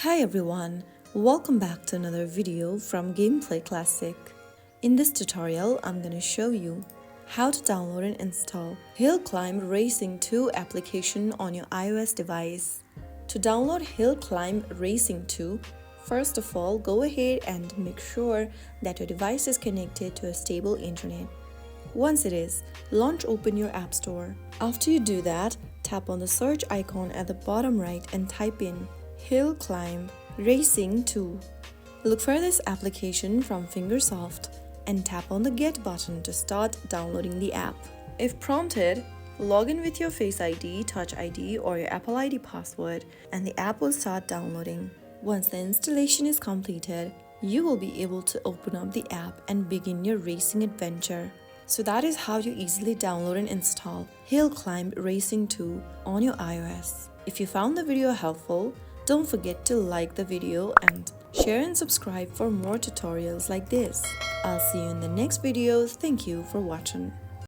Hi everyone, welcome back to another video from Gameplay Classic. In this tutorial, I'm going to show you how to download and install Hill Climb Racing 2 application on your iOS device. To download Hill Climb Racing 2, first of all, go ahead and make sure that your device is connected to a stable internet. Once it is, open your App Store. After you do that, tap on the search icon at the bottom right and type in Hill Climb Racing 2. Look for this application from Fingersoft and tap on the Get button to start downloading the app. If prompted, log in with your Face ID, Touch ID, or your Apple ID password, and the app will start downloading. Once the installation is completed, you will be able to open up the app and begin your racing adventure. So that is how you easily download and install Hill Climb Racing 2 on your iOS. If you found the video helpful, don't forget to like the video and share and subscribe for more tutorials like this. I'll see you in the next video. Thank you for watching.